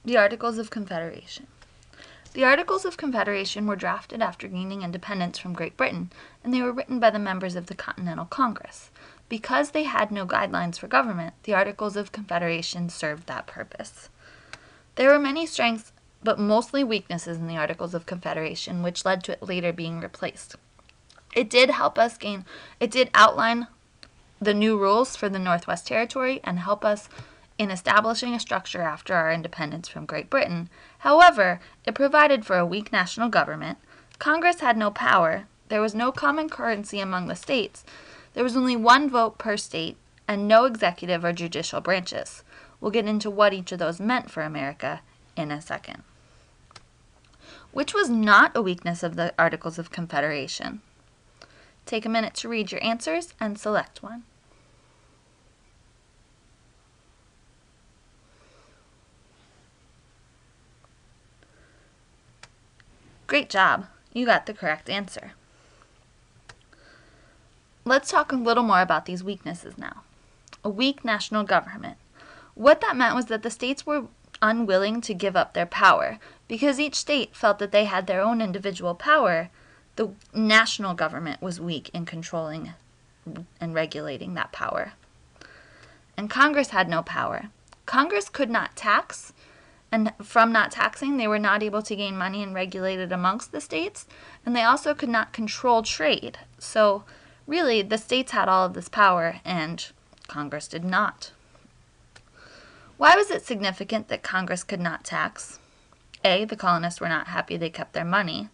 The Articles of Confederation. The Articles of Confederation were drafted after gaining independence from Great Britain, and they were written by the members of the Continental Congress. Because they had no guidelines for government, the Articles of Confederation served that purpose. There were many strengths, but mostly weaknesses in the Articles of Confederation, which led to it later being replaced. It did outline the new rules for the Northwest Territory and help us in establishing a structure after our independence from Great Britain. However, it provided for a weak national government. Congress had no power. There was no common currency among the states. There was only one vote per state and no executive or judicial branches. We'll get into what each of those meant for America in a second. Which was not a weakness of the Articles of Confederation? Take a minute to read your answers and select one. Great job! You got the correct answer. Let's talk a little more about these weaknesses now. A weak national government. What that meant was that the states were unwilling to give up their power. Because each state felt that they had their own individual power, the national government was weak in controlling and regulating that power. And Congress had no power. Congress could not tax, and from not taxing, they were not able to gain money and regulate it amongst the states, and they also could not control trade. So really, the states had all of this power, and Congress did not. Why was it significant that Congress could not tax? A, the colonists were not happy they kept their money.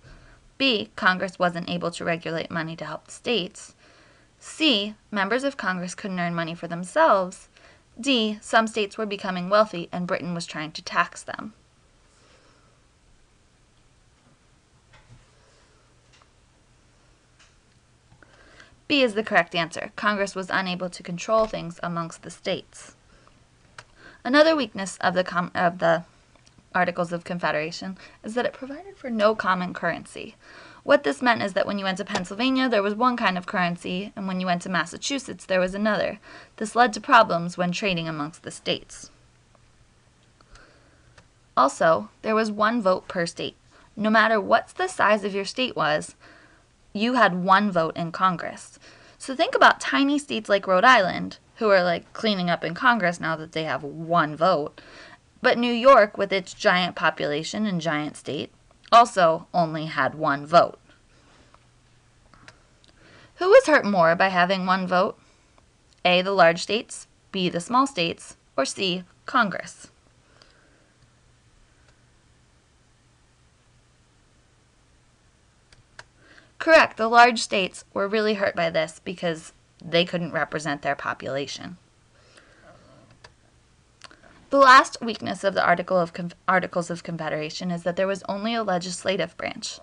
B, Congress wasn't able to regulate money to help the states. C, members of Congress couldn't earn money for themselves. D, some states were becoming wealthy and Britain was trying to tax them. B is the correct answer. Congress was unable to control things amongst the states. Another weakness of the Articles of Confederation is that it provided for no common currency. What this meant is that when you went to Pennsylvania, there was one kind of currency, and when you went to Massachusetts, there was another. This led to problems when trading amongst the states. Also, there was one vote per state. No matter what the size of your state was, you had one vote in Congress. So think about tiny states like Rhode Island, who are like cleaning up in Congress now that they have one vote. But New York, with its giant population and giant state, also only had one vote. Who was hurt more by having one vote? A, the large states, B, the small states, or C, Congress? Correct, the large states were really hurt by this because they couldn't represent their population. The last weakness of the Articles of Confederation is that there was only a legislative branch.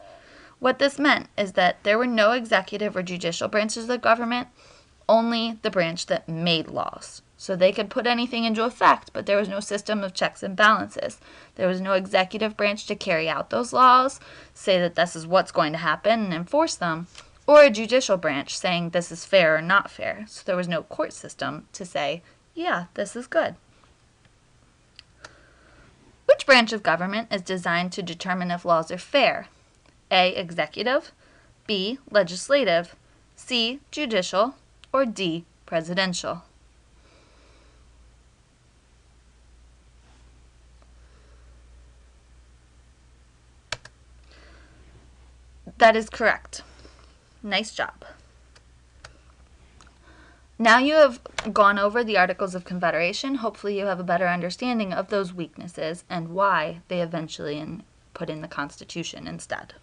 What this meant is that there were no executive or judicial branches of the government, only the branch that made laws. So they could put anything into effect, but there was no system of checks and balances. There was no executive branch to carry out those laws, say that this is what's going to happen and enforce them, or a judicial branch saying this is fair or not fair. So there was no court system to say, yeah, this is good. Which branch of government is designed to determine if laws are fair? A, executive, B, legislative, C, judicial, or D, presidential? That is correct. Nice job. Now you have gone over the Articles of Confederation. Hopefully you have a better understanding of those weaknesses and why they eventually put in the Constitution instead.